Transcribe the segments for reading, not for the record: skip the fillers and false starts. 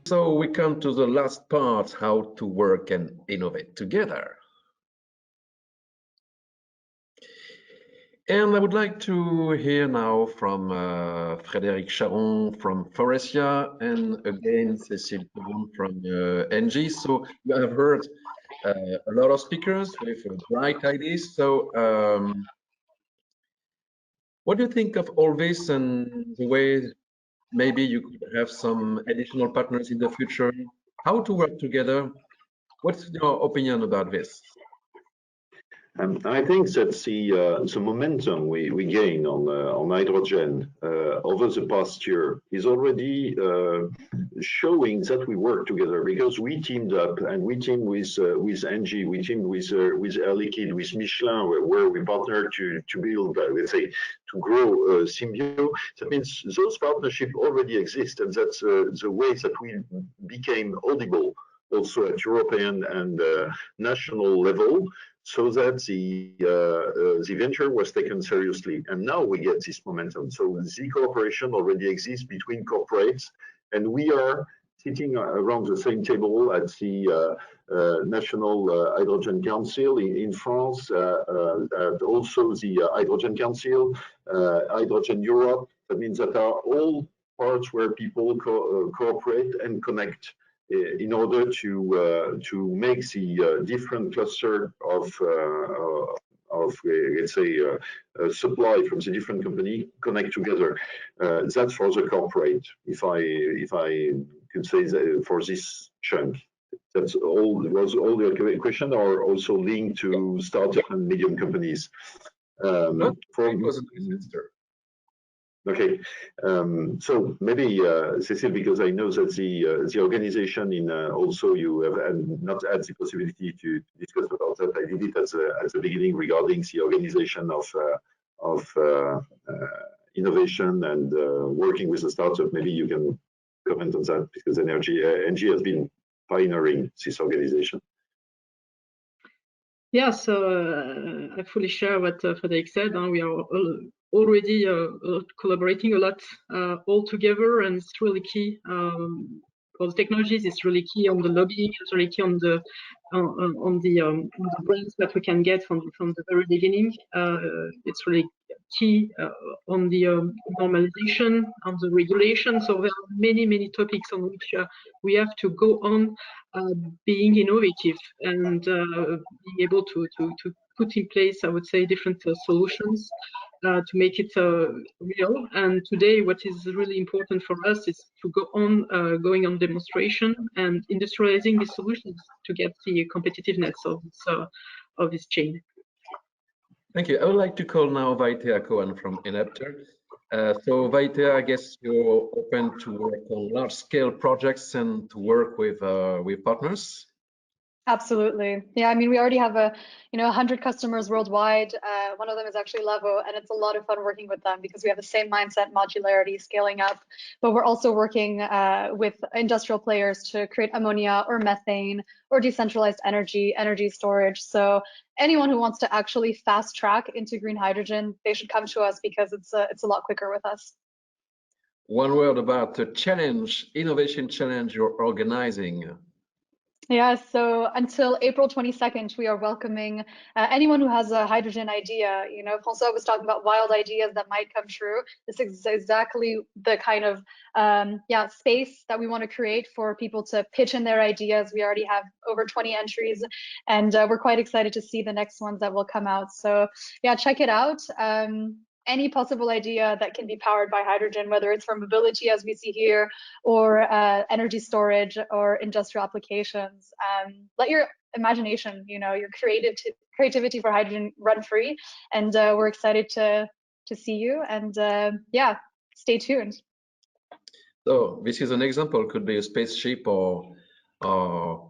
So we come to the last part, how to work and innovate together. And I would like to hear now from Frédéric Charon from Faurecia, and again Secil Torun from ENGIE. So you have heard a lot of speakers with bright ideas. So what do you think of all this and the way maybe you could have some additional partners in the future? How to work together? What's your opinion about this? I think that the momentum we gain on hydrogen over the past year is already showing that we work together, because we teamed up and we teamed with ENGIE, we teamed with Air Liquide, with Michelin, where we partnered to build, let's say, to grow Symbio. That means those partnerships already exist, and that's the way that we became audible also at European and national level, so that the venture was taken seriously. And now we get this momentum. So the cooperation already exists between corporates, and we are sitting around the same table at the National Hydrogen Council in France, and also the Hydrogen Council, Hydrogen Europe. That means that are all parts where people cooperate and connect in order to make the different cluster of let's say supply from the different company connect together. That's for the corporate, if I could say that for this chunk. That's all. Was all the question, or also linked to startup and medium companies? Okay, so maybe Secil, because I know that the organization in also you have not had the possibility to discuss about that. I did it at the beginning regarding the organization of innovation and working with a startup. Maybe you can comment on that, because ENGIE has been pioneering this organization. Yeah, so I fully share what Frédéric said. We are already collaborating a lot all together, and it's really key for the technologies. It's really key on the lobbying. It's really key on the grants that we can get from the very beginning. It's really key on the normalization, on the regulation. So there are many topics on which we have to go on being innovative and being able to put in place, I would say, different solutions to make it real. And today, what is really important for us is to go on going on demonstration and industrializing these solutions to get the competitiveness of this chain. Thank you. I would like to call now Vaitea Cowan from Enapter. So Vaitea, I guess you're open to work on large-scale projects and to work with partners. Absolutely. Yeah, I mean, we already have 100 customers worldwide. One of them is actually Leroux, and it's a lot of fun working with them because we have the same mindset, modularity, scaling up. But we're also working with industrial players to create ammonia or methane or decentralized energy storage. So anyone who wants to actually fast track into green hydrogen, they should come to us, because it's a lot quicker with us. One word about the challenge, innovation challenge you're organizing. Yeah, so until April 22nd, we are welcoming anyone who has a hydrogen idea. You know, François was talking about wild ideas that might come true. This is exactly the kind of space that we want to create for people to pitch in their ideas. We already have over 20 entries, and we're quite excited to see the next ones that will come out. So yeah, check it out. Any possible idea that can be powered by hydrogen, whether it's for mobility, as we see here, or energy storage or industrial applications. Let your imagination, your creativity for hydrogen run free. And we're excited to see you. And yeah, stay tuned. So this is an example. Could be a spaceship or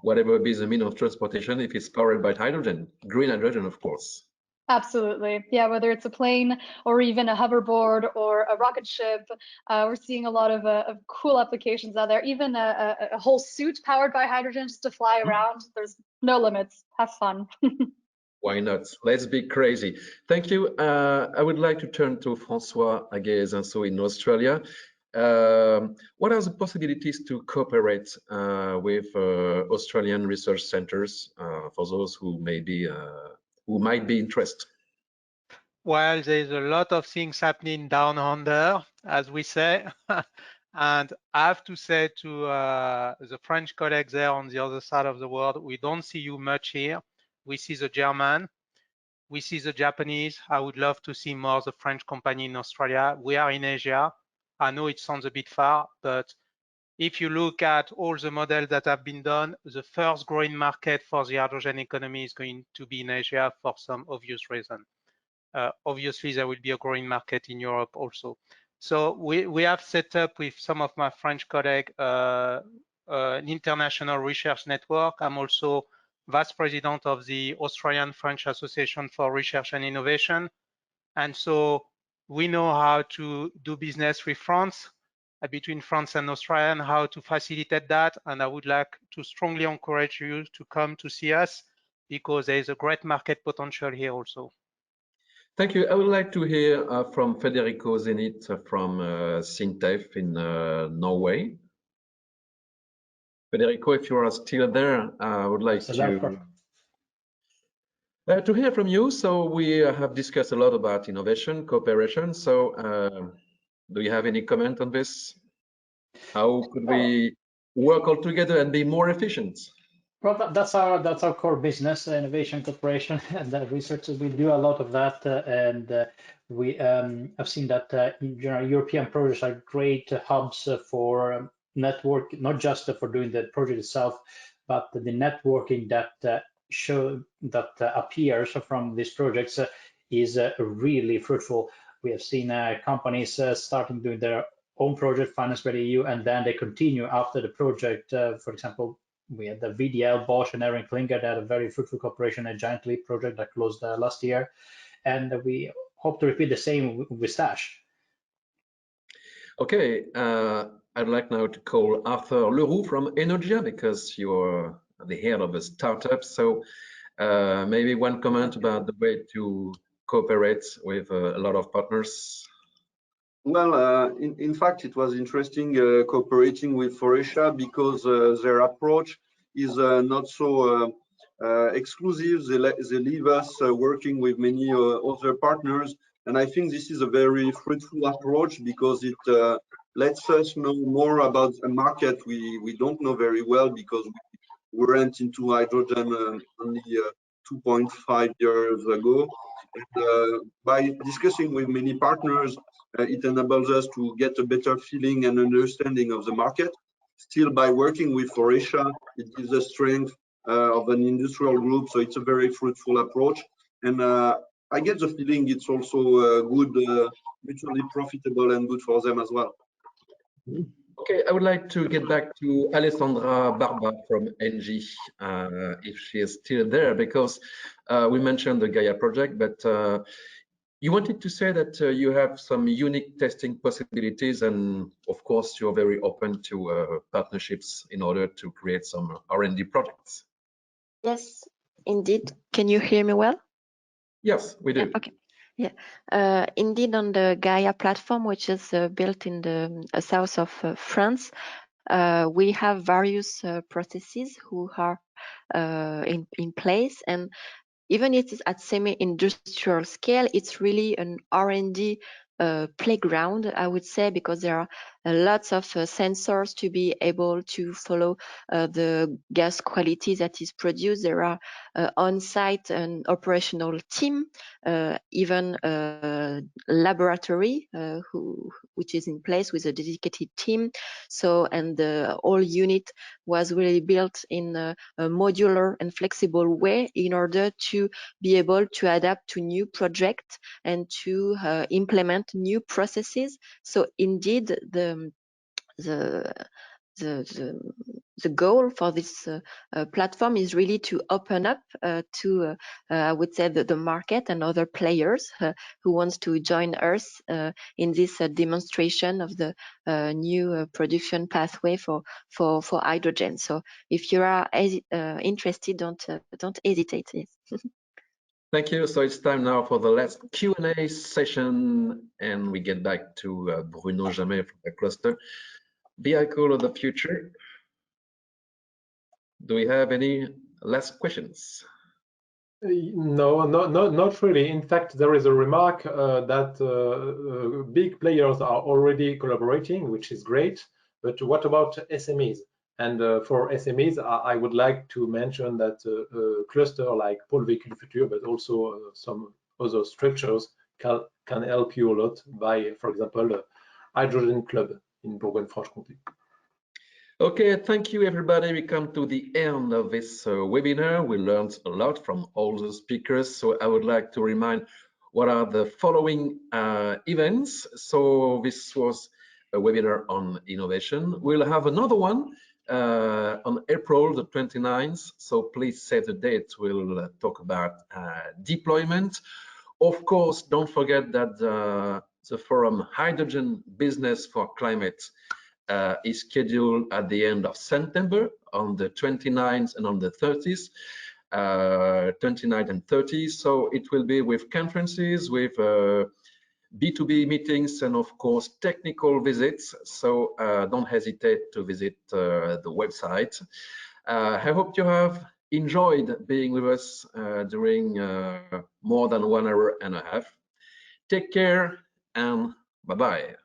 whatever be the means of transportation if it's powered by hydrogen, green hydrogen, of course. Absolutely. Yeah, whether it's a plane or even a hoverboard or a rocket ship, we're seeing a lot of cool applications out there. Even a whole suit powered by hydrogen just to fly around. There's no limits. Have fun. Why not? Let's be crazy. Thank you. I would like to turn to François Aguey-Zinsou in Australia. what are the possibilities to cooperate with Australian research centers for those who might be interested? Well, there's a lot of things happening down under, as we say. And I have to say to the French colleagues there on the other side of the world, we don't see you much here. We see the German, we see the Japanese. I would love to see more of the French company in Australia. We are in Asia. I know it sounds a bit far, but if you look at all the models that have been done, the first growing market for the hydrogen economy is going to be in Asia for some obvious reason. Obviously, there will be a growing market in Europe also. So we have set up with some of my French colleagues an international research network. I'm also vice president of the Australian-French Association for Research and Innovation. And so we know how to do business with France, between France and Australia, and how to facilitate that. And I would like to strongly encourage you to come to see us, because there is a great market potential here also. Thank you. I would like to hear from Federico Zenith from SINTEF in Norway. Federico, if you are still there, I would like to hear from you. So we have discussed a lot about innovation, cooperation. So do you have any comment on this? How could we work all together and be more efficient? Well, that's our core business, innovation, cooperation, and research. We do a lot of that, and we have seen that in general, European projects are great hubs for network, not just for doing the project itself, but the networking that appears from these projects is really fruitful. We have seen companies starting doing their own project financed by the EU, and then they continue after the project. For example, we had the VDL, Bosch, and Erin Klinger that had a very fruitful cooperation, a giant leap project that closed last year. And we hope to repeat the same with Stash. Okay, I'd like now to call Arthur Leroux from Enogia, because you're the head of a startup. So maybe one comment about the way to cooperate with a lot of partners. Well, in fact, it was interesting cooperating with Faurecia, because their approach is not so exclusive. They leave us working with many other partners. And I think this is a very fruitful approach, because it lets us know more about a market we don't know very well, because we went into hydrogen only 2.5 years ago. And by discussing with many partners, it enables us to get a better feeling and understanding of the market. Still, by working with Faurecia, it gives us strength of an industrial group, so it's a very fruitful approach. And I get the feeling it's also good, mutually profitable and good for them as well. Okay, I would like to get back to Alessandra BARBA from ENGIE, if she is still there, because we mentioned the Gaia project, but you wanted to say that you have some unique testing possibilities, and of course you're very open to partnerships in order to create some R&D projects. Yes, indeed. Can you hear me well? Yes, we do. Yeah, okay. Yeah, indeed, on the Gaia platform, which is built in the south of France, we have various processes who are in place, and even if it's at semi-industrial scale, it's really an R&D playground, I would say, because there are lots of sensors to be able to follow the gas quality that is produced. There are on-site and operational team, even a laboratory which is in place with a dedicated team. So, and the whole unit was really built in a modular and flexible way in order to be able to adapt to new projects and to implement new processes. So indeed, the goal for this platform is really to open up to, I would say, the market and other players who wants to join us in this demonstration of the new production pathway for hydrogen. So if you are interested, don't hesitate. Thank you. So it's time now for the last Q&A session, and we get back to Bruno Jamet from the cluster. Vehicle of the future. Do we have any last questions? No, not really. In fact, there is a remark that big players are already collaborating, which is great. But what about SMEs? And for SMEs, I would like to mention that a cluster like Pôle Véhicule Futur, but also some other structures can help you a lot by, for example, a hydrogen club in Bourgogne-Franche-Comté. Okay, thank you, everybody. We come to the end of this webinar. We learned a lot from all the speakers. So I would like to remind what are the following events. So this was a webinar on innovation. We'll have another one on April the 29th. So please save the date. We'll talk about deployment. Of course, don't forget that the forum Hydrogen Business for Climate is scheduled at the end of September on the 29th and on the 30th, 29th and 30th. So it will be with conferences, with B2B meetings, and of course technical visits. So don't hesitate to visit the website. I hope you have enjoyed being with us during more than 1 hour and a half. Take care and bye-bye.